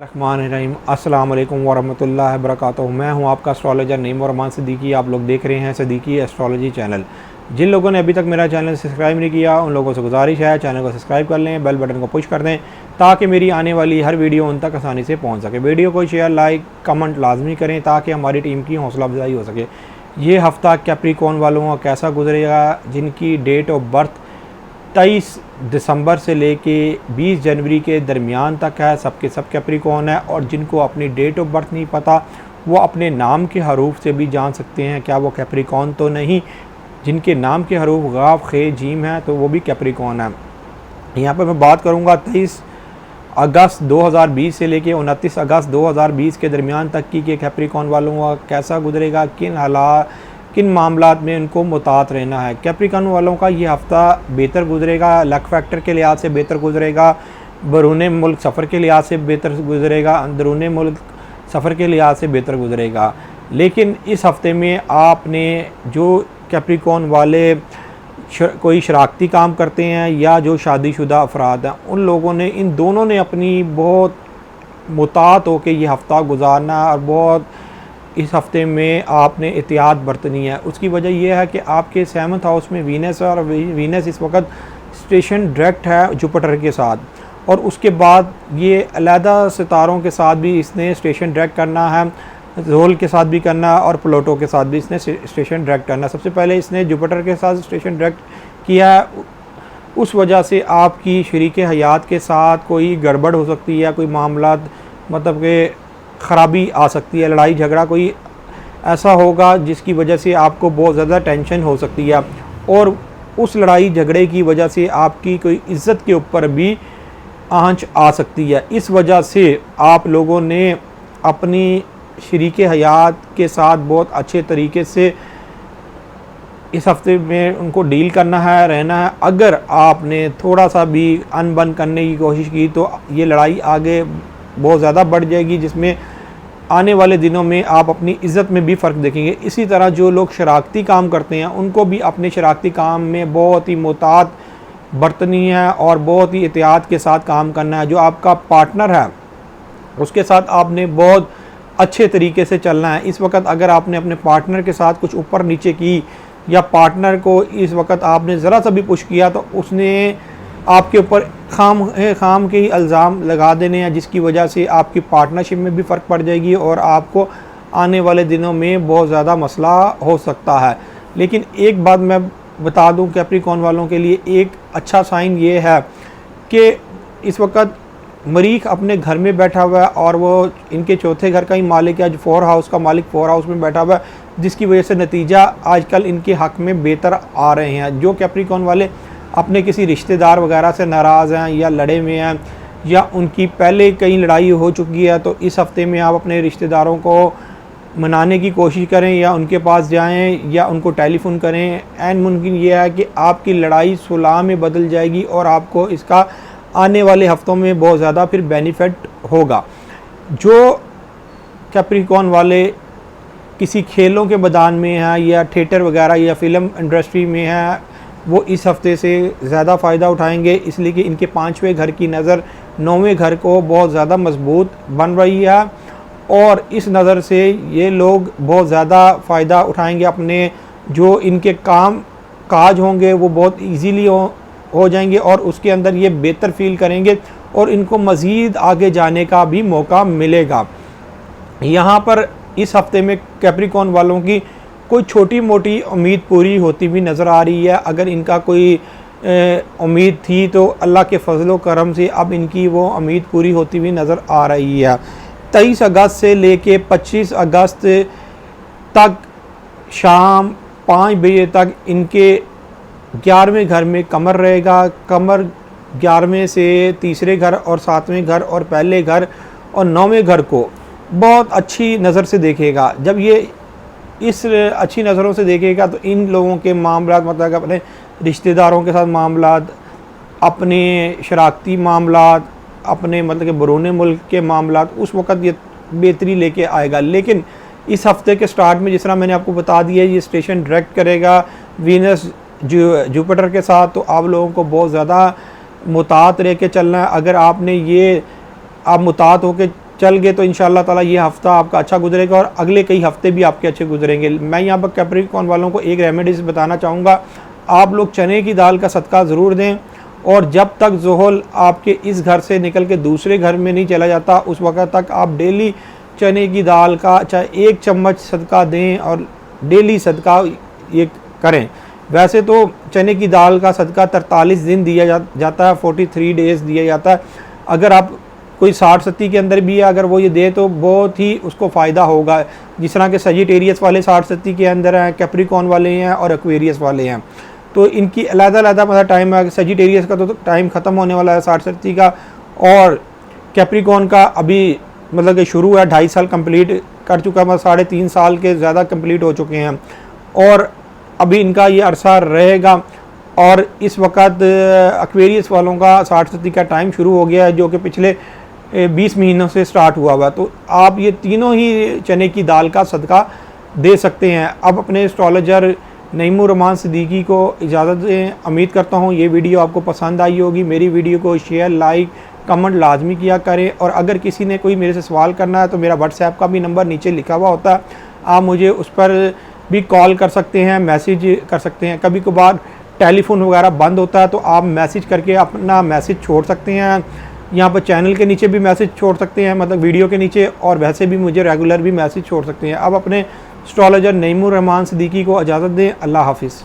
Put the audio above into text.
रहमानिर्रहीम अस्सलाम वालेकुम वरहमतुल्लाहि वबरकातुहू। मैं हूं आपका एस्ट्रोलॉजर नईम और रहमान सिद्दीकी। आप लोग देख रहे हैं सिद्दीकी एस्ट्रोलॉजी चैनल। जिन लोगों ने अभी तक मेरा चैनल सब्सक्राइब नहीं किया उन लोगों से गुजारिश है चैनल को सब्सक्राइब कर लें, बेल बटन को पुश कर दें ताकि मेरी आने वाली हर वीडियो उन तक आसानी से पहुँच सके। वीडियो को शेयर लाइक कमेंट लाजमी करें ताकि हमारी टीम की हौसला अफजाई हो सके। ये हफ़्ता कैप्रिकॉर्न वालों का कैसा गुजरेगा, जिनकी डेट ऑफ बर्थ 23 दिसंबर से लेके 20 जनवरी के दरमियान तक है, सबके सब कैप्रिकॉर्न है। और जिनको अपनी डेट ऑफ बर्थ नहीं पता वो अपने नाम के हरूफ से भी जान सकते हैं क्या वो कैप्रिकॉर्न तो नहीं। जिनके नाम के हरूफ गाफ खे जीम है तो वो भी कैप्रिकॉर्न है। यहाँ पर मैं बात करूँगा 23 अगस्त 2020 से लेके 29 अगस्त 2020 के दरमियान तक की कि कैप्रिकॉर्न वालों का कैसा गुजरेगा, किन मामलात में उनको मुतात रहना है। कैप्रिकॉर्न वालों का ये हफ़्ता बेहतर गुजरेगा, लक फैक्टर के लिहाज से बेहतर गुजरेगा, बैरून मुल्क सफ़र के लिहाज से बेहतर गुजरेगा, अंदरून मुल्क सफ़र के लिहाज से बेहतर गुजरेगा। लेकिन इस हफ़्ते में आपने जो कैप्रिकॉर्न वाले कोई शराकती काम करते हैं या जो शादीशुदा अफराद हैं, उन लोगों ने इन दोनों ने अपनी बहुत मुतात हो के ये हफ़्ता गुजारना और बहुत इस हफ़्ते में आपने एहतियात बरतनी है। उसकी वजह यह है कि आपके 7th हाउस में वीनस है और वीनस इस वक्त स्टेशन डायरेक्ट है जुपिटर के साथ, और उसके बाद ये अलहदा सितारों के साथ भी इसने स्टेशन डायरेक्ट करना है, जोल के साथ भी करना है और प्लूटो के साथ भी इसने स्टेशन डायरेक्ट करना है। सबसे पहले इसने जुपिटर के साथ स्टेशन डायरेक्ट किया है, उस वजह से आपकी शरीक हयात के साथ कोई गड़बड़ हो सकती है, कोई मामला मतलब कि ख़राबी आ सकती है, लड़ाई झगड़ा कोई ऐसा होगा जिसकी वजह से आपको बहुत ज़्यादा टेंशन हो सकती है, और उस लड़ाई झगड़े की वजह से आपकी कोई इज़्ज़त के ऊपर भी आंच आ सकती है। इस वजह से आप लोगों ने अपनी शरीक हयात के साथ बहुत अच्छे तरीके से इस हफ़्ते में उनको डील करना है, रहना है। अगर आपने थोड़ा सा भी अनबन करने की कोशिश की तो ये लड़ाई आगे बहुत ज़्यादा बढ़ जाएगी, जिसमें आने वाले दिनों में आप अपनी इज़्ज़त में भी फ़र्क देखेंगे। इसी तरह जो लोग शराकती काम करते हैं उनको भी अपने शराकती काम में बहुत ही मुतात बरतनी है और बहुत ही एहतियात के साथ काम करना है। जो आपका पार्टनर है उसके साथ आपने बहुत अच्छे तरीके से चलना है। इस वक्त अगर आपने अपने पार्टनर के साथ कुछ ऊपर नीचे की या पार्टनर को इस वक्त आपने ज़रा सा भी पुश किया तो उसने आपके ऊपर खाम के ही इल्ज़ाम लगा देने हैं, जिसकी वजह से आपकी पार्टनरशिप में भी फ़र्क पड़ जाएगी और आपको आने वाले दिनों में बहुत ज़्यादा मसला हो सकता है। लेकिन एक बात मैं बता दूं, कैप्रिकॉर्न वालों के लिए एक अच्छा साइन ये है कि इस वक्त मरीख अपने घर में बैठा हुआ है और वो इनके चौथे घर का ही मालिक है, जो 4 हाउस का मालिक 4 हाउस में बैठा हुआ है, जिसकी वजह से नतीजा आजकल इनके हक़ में बेहतर आ रहे हैं। जो कैप्रिकॉर्न वाले अपने किसी रिश्तेदार वगैरह से नाराज़ हैं या लड़े में हैं या उनकी पहले कहीं लड़ाई हो चुकी है, तो इस हफ़्ते में आप अपने रिश्तेदारों को मनाने की कोशिश करें या उनके पास जाएं या उनको टेलीफ़ोन करें। एंड मुमकिन ये है कि आपकी लड़ाई सुलह में बदल जाएगी और आपको इसका आने वाले हफ़्तों में बहुत ज़्यादा फिर बेनिफिट होगा। जो कैप्रिकॉर्न वाले किसी खेलों के मैदान में हैं या थिएटर वगैरह या फ़िल्म इंडस्ट्री में हैं, वो इस हफ़्ते से ज़्यादा फ़ायदा उठाएंगे, इसलिए कि इनके 5वें घर की नज़र 9वें घर को बहुत ज़्यादा मजबूत बन रही है और इस नज़र से ये लोग बहुत ज़्यादा फ़ायदा उठाएंगे। अपने जो इनके काम काज होंगे वो बहुत इजीली हो जाएंगे और उसके अंदर ये बेहतर फील करेंगे और इनको मज़ीद आगे जाने का भी मौका मिलेगा। यहाँ पर इस हफ़्ते में कैप्रिकॉर्न वालों की कोई छोटी मोटी उम्मीद पूरी होती भी नज़र आ रही है। अगर इनका कोई उम्मीद थी तो अल्लाह के फजलो करम से अब इनकी वो उम्मीद पूरी होती हुई नज़र आ रही है। 23 अगस्त से लेके 25 अगस्त तक शाम 5 बजे तक इनके 11वें घर में कमर रहेगा। कमर 11वें से तीसरे घर और 7वें घर और पहले घर और 9वें घर को बहुत अच्छी नज़र से देखेगा। जब ये इस अच्छी नज़रों से देखेगा तो इन लोगों के मामलात मतलब अपने रिश्तेदारों के साथ मामलात, अपने शराकती मामलात, अपने मतलब कि बैरून मुल्क के मामलात, उस वक़्त ये बेहतरी लेके आएगा। लेकिन इस हफ़्ते के स्टार्ट में जिस तरह मैंने आपको बता दिया ये स्टेशन डायरेक्ट करेगा वीनस जुपिटर के साथ, तो आप लोगों को बहुत ज़्यादा मुतात रह के चलना है। अगर आपने ये आप मुतात होकर चल गए तो इंशाल्लाह ताला ये हफ़्ता आपका अच्छा गुजरेगा और अगले कई हफ़्ते भी आपके अच्छे गुजरेंगे। मैं यहाँ पर कैप्रिकॉर्न वालों को एक रेमेडीज़ बताना चाहूँगा, आप लोग चने की दाल का सदका ज़रूर दें, और जब तक ज़ोहल आपके इस घर से निकल के दूसरे घर में नहीं चला जाता उस वक़्त तक आप डेली चने की दाल का चाहे 1 चम्मच सदका दें और डेली सदका ये करें। वैसे तो चने की दाल का सदका 43 दिन दिया जाता है, 43 डेज़ दिया जाता है। अगर आप कोई 60-70 के अंदर भी है, अगर वो ये दे तो बहुत ही उसको फ़ायदा होगा। जिस तरह के सजिटेरियस वाले 60-70 के अंदर हैं, कैप्रिकॉर्न वाले हैं और एक्वेरियस वाले हैं, तो इनकी अलग-अलग मतलब टाइम है। सजिटेरियस का तो टाइम ख़त्म होने वाला है 60-70 का, और कैप्रिकॉर्न का अभी मतलब कि शुरू है, 2.5 साल कंप्लीट कर चुका है, मतलब 3.5 साल के ज़्यादा कंप्लीट हो चुके हैं, और अभी इनका ये अरसा रहेगा। और इस वक्त एक्वेरियस वालों का 60-70 का टाइम शुरू हो गया है, जो कि पिछले 20 महीनों से स्टार्ट हुआ हुआ। तो आप ये तीनों ही चने की दाल का सदका दे सकते हैं। अब अपने एस्ट्रोलॉजर नईमुर सिद्दीकी को इजाज़त दें। उम्मीद करता हूँ ये वीडियो आपको पसंद आई होगी। मेरी वीडियो को शेयर, लाइक, कमेंट लाजमी किया करें, और अगर किसी ने कोई मेरे से सवाल करना है तो मेरा व्हाट्सएप का भी नंबर नीचे लिखा हुआ होता है, आप मुझे उस पर भी कॉल कर सकते हैं, मैसेज कर सकते हैं। कभी कभार टेलीफोन वगैरह बंद होता है तो आप मैसेज करके अपना मैसेज छोड़ सकते हैं। यहाँ पर चैनल के नीचे भी मैसेज छोड़ सकते हैं, मतलब वीडियो के नीचे, और वैसे भी मुझे रेगुलर भी मैसेज छोड़ सकते हैं। अब अपने एस्ट्रोलॉजर नईमुर सिद्दीकी को इजाज़त दें। अल्लाह हाफिज़।